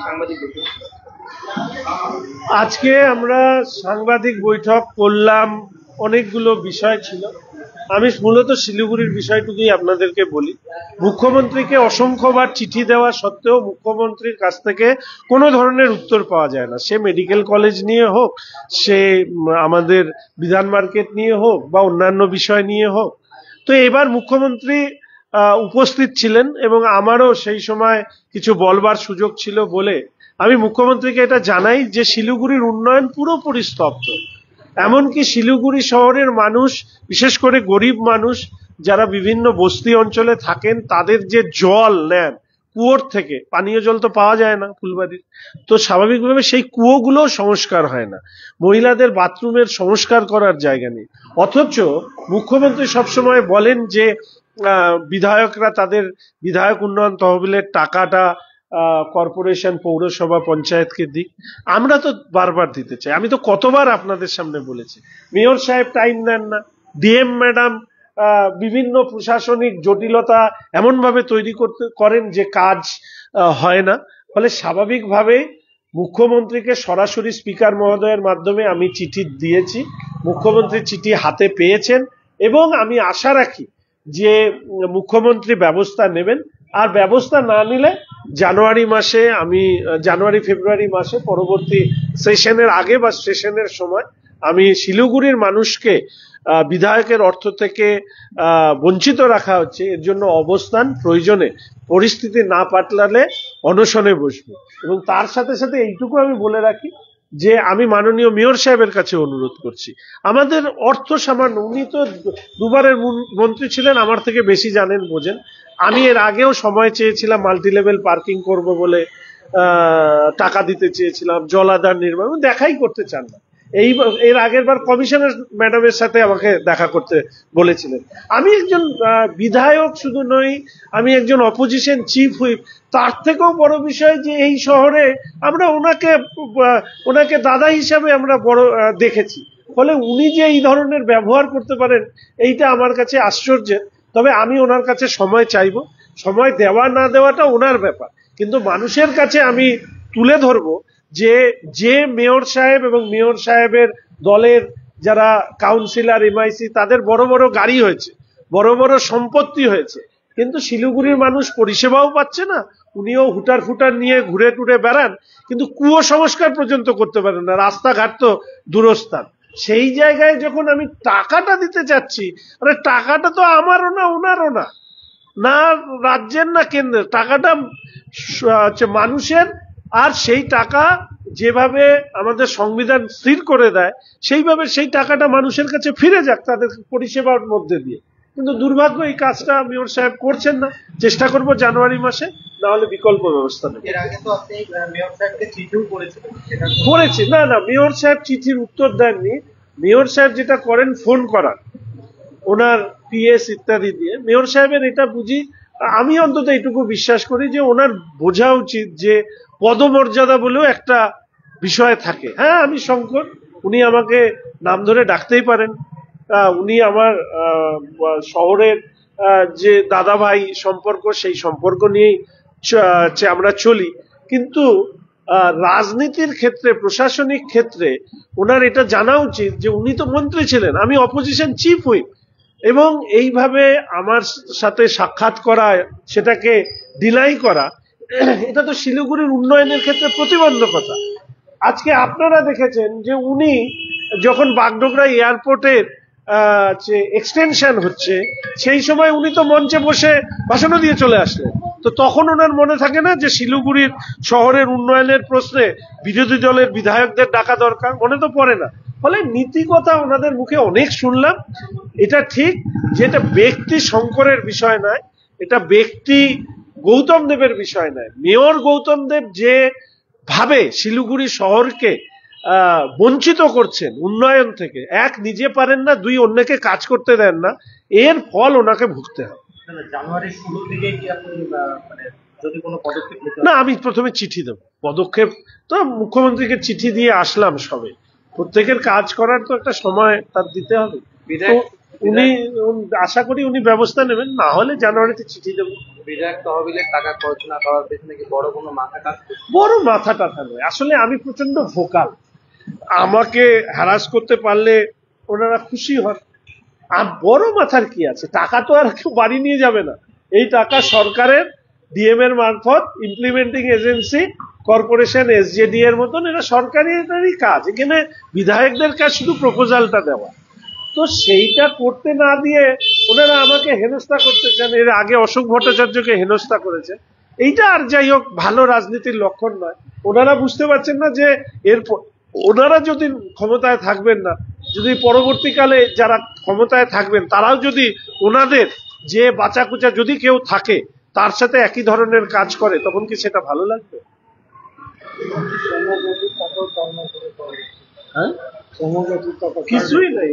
সাংবাদিক বৈঠক? আজকে আমরা সাংবাদিক বৈঠক করলাম, অনেকগুলো বিষয় ছিল। আমি মূলত শিলিগুড়ির বিষয়টুকুই আপনাদেরকে বলি। মুখ্যমন্ত্রীকে অসংখ্যবার চিঠি দেওয়া সত্ত্বেও মুখ্যমন্ত্রীর কাছ থেকে কোনো ধরনের উত্তর পাওয়া যায় না। সে মেডিকেল কলেজ নিয়ে হোক, সে আমাদের বিধান মার্কেট নিয়ে হোক, বা অন্যান্য বিষয় নিয়ে হোক। তো এবার মুখ্যমন্ত্রী উপস্থিত ছিলেন এবং আমারও সেই সময় কিছু বলবার সুযোগ ছিল বলে আমি মুখ্যমন্ত্রীকে এটা জানাই যে শিলিগুড়ির উন্নয়ন পুরোপুরি স্তব্ধ। এমনকি শিলিগুড়ি শহরের মানুষ, বিশেষ করে গরিব মানুষ যারা বিভিন্ন বস্তি অঞ্চলে থাকেন, তাদের যে জল নেন কুয়োর থেকে, পানীয় জল তো পাওয়া যায় না ফুলবাড়ির, তো স্বাভাবিকভাবে সেই কুয়োগুলো সংস্কার হয় না। মহিলাদের বাথরুমের সংস্কার করার জায়গা নেই। অথচ মুখ্যমন্ত্রী সবসময় বলেন যে বিধায়করা তাদের বিধায়ক উন্নয়ন তহবিলের টাকাটা কর্পোরেশন, পৌরসভা, পঞ্চায়েতকে দিক। আমরা তো বারবার দিতে চাই। আমি তো কতবার আপনাদের সামনে বলেছি, মেয়র সাহেব টাইম নেন না, ডিএম ম্যাডাম বিভিন্ন প্রশাসনিক জটিলতা এমন ভাবে তৈরি করেন যে কাজ হয় না। ফলে স্বাভাবিকভাবে মুখ্যমন্ত্রীকে সরাসরি স্পিকার মহোদয়ের মাধ্যমে আমি চিঠি দিয়েছি। মুখ্যমন্ত্রী চিঠি হাতে পেয়েছেন এবং আমি আশা রাখি যে মুখ্যমন্ত্রী ব্যবস্থা নেবেন। আর ব্যবস্থা না নিলে জানুয়ারি ফেব্রুয়ারি মাসে পরবর্তী সেশনের আগে বা সেশনের সময় আমি শিলিগুড়ির মানুষকে বিধায়কের অর্থ থেকে বঞ্চিত রাখা হচ্ছে এর জন্য অবস্থান, প্রয়োজনে পরিস্থিতি না পাল্টালে অনশনে বসবো। এবং তার সাথে সাথে এইটুকু আমি বলে রাখি যে আমি মাননীয় মেয়র সাহেবের কাছে অনুরোধ করছি, আমাদের অর্থ সামান্য, উনি তো দুবারের মন্ত্রী ছিলেন, আমার থেকে বেশি জানেন বোঝেন। আমি এর আগেও সময় চেয়েছিলাম, মাল্টি লেভেল পার্কিং করব বলে টাকা দিতে চেয়েছিলাম, জলাধার নির্মাণ, দেখাই করতে চান না। এর আগের বার কমিশনার ম্যাডামের সাথে আমাকে দেখা করতে বলেছিলেন। আমি একজন বিধায়ক শুধু নই, আমি একজন অপোজিশন চিফ হুইপ। তার থেকেও বড় বিষয় যে এই শহরে আমরা ওনাকে দাদা হিসাবে আমরা বড় দেখেছি। ফলে উনি যে এই ধরনের ব্যবহার করতে পারেন এইটা আমার কাছে আশ্চর্যের। তবে আমি ওনার কাছে সময় চাইবো, সময় দেওয়া না দেওয়াটা ওনার ব্যাপার, কিন্তু মানুষের কাছে আমি তুলে ধরবো যে মেয়র সাহেব এবং মেয়র সাহেবের দলের যারা কাউন্সিলর, এমআইসি, তাদের বড় বড় গাড়ি হয়েছে, বড় বড় সম্পত্তি হয়েছে, কিন্তু শিলিগুড়ির মানুষ পরিষেবাও পাচ্ছে না। উনিও হুটার ফুটার নিয়ে ঘুরে টুরে বেড়ান, কিন্তু কুয়ো সংস্কার পর্যন্ত করতে পারেন না, রাস্তাঘাট তো দূরস্থান। সেই জায়গায় যখন আমি টাকাটা দিতে চাচ্ছি, আরে টাকাটা তো আমারও না, ওনারও না, না রাজ্যের না কেন্দ্রের, টাকাটা মানুষের। আর সেই টাকা যেভাবে আমাদের সংবিধান স্থির করে দেয় সেইভাবে সেই টাকাটা মানুষের কাছে ফিরে যাক তাদের পরিষেবার মধ্যে দিয়ে। কিন্তু দুর্ভাগ্য এই কাজটা মেয়র সাহেব করছেন না। চেষ্টা করব জানুয়ারি মাসে, না হলে বিকল্প ব্যবস্থা নেব। এর আগে তো আপনি মেয়র সাহেবকে চিঠিও করেছিলেন। করেছি না, মেয়র সাহেব চিঠির উত্তর দেননি। মেয়র সাহেব যেটা করেন ফোন করার, ওনার পিএস ইত্যাদি দিয়ে। মেয়র সাহেবের এটা বুঝি, আমি অন্তত এইটুকু বিশ্বাস করি যে ওনার বোঝা উচিত যে পদমর্যাদা বলেও একটা বিষয় থাকে। হ্যাঁ, আমি শঙ্কর, উনি আমাকে নাম ধরে ডাকতেই পারেন, উনি আমার শহরের যে দাদা ভাই সম্পর্ক, সেই সম্পর্ক নিয়েই আমরা চলি। কিন্তু রাজনীতির ক্ষেত্রে, প্রশাসনিক ক্ষেত্রে ওনার এটা জানা উচিত যে উনি তো মন্ত্রী ছিলেন, আমি অপোজিশন চিফ হুইপ, এবং এইভাবে আমার সাথে সাক্ষাৎ করা, সেটাকে ডিনাই করা, এটা তো শিলিগুড়ির উন্নয়নের ক্ষেত্রে প্রতিবন্ধকতা। আজকে আপনারা দেখেছেন যে উনি যখন বাগডোগরা এয়ারপোর্টের এক্সটেনশন হচ্ছে, সেই সময় উনি তো মঞ্চে বসে ভাষণও দিয়ে চলে আসলেন। তো তখন ওনার মনে থাকে না যে শিলিগুড়ির শহরের উন্নয়নের প্রশ্নে বিরোধী দলের বিধায়কদের ডাকা দরকার? মনে তো পড়ে না। ফলে নীতি কথা ওনাদের মুখে অনেক শুনলাম। এটা ঠিক যে এটা ব্যক্তি শঙ্করের বিষয় নয়, এটা ব্যক্তি গৌতম দেবের বিষয় নয়। মেয়র গৌতম দেব যে ভাবে শিলিগুড়ি শহরকে বঞ্চিত করছেন উন্নয়ন থেকে, এক নিজে পারেন না, দুই অন্যকে কাজ করতে দেন না, এর ফল ওনাকে ভুগতে হবে। জানুয়ারির শুরুর দিকে কি আপনি যদি কোনো পদক্ষেপ না, আমি প্রথমে চিঠি দেব। পদক্ষেপ তো মুখ্যমন্ত্রীকে চিঠি দিয়ে আসলাম সবে। প্রত্যেকের কাজ করার তো একটা সময় তার দিতে হবে। উনি আশা করি উনি ব্যবস্থা নেবেন, না হলে জানুয়ারিতে চিঠি দেবো। বিধায়ক তহবিলের টাকা খরচ না করার পেছনে কি বড় কোনো মাথা কাজ করছে? বড় মাথা টাথা নয়, আসলে আমি প্রচন্ড ভোকাল, আমাকে হ্যারাস করতে পারলে ওনারা খুশি হন। আর বড় মাথার কি আছে, টাকা তো আর কেউ বাড়ি নিয়ে যাবে না, এই টাকা সরকারের ডিএম এর মারফত ইমপ্লিমেন্টিং এজেন্সি কর্পোরেশন এসজেডি এর মতন এরা সরকারি কাজ, এখানে বিধায়কদের কাজ শুধু প্রপোজালটা দেওয়া। তো সেইটা করতে না দিয়ে ওনারা আমাকে হেনস্থা করতে চান, এর আগে অশোক ভট্টাচার্যকে হেনস্থা করেছে। এইটা আর যাই হোক ভালো রাজনীতির লক্ষণ নয়। ওনারা বুঝতে পারছেন না যে এরপর ওনারা যদি ক্ষমতায় থাকবেন না, যদি পরবর্তীকালে যারা ক্ষমতায় থাকবেন তারাও যদি ওনাদের যে বাঁচাকুচা যদি কেউ থাকে তার সাথে একই ধরনের কাজ করে, তখন কি সেটা ভালো লাগবে? হ্যাঁ, কিছুই নাই।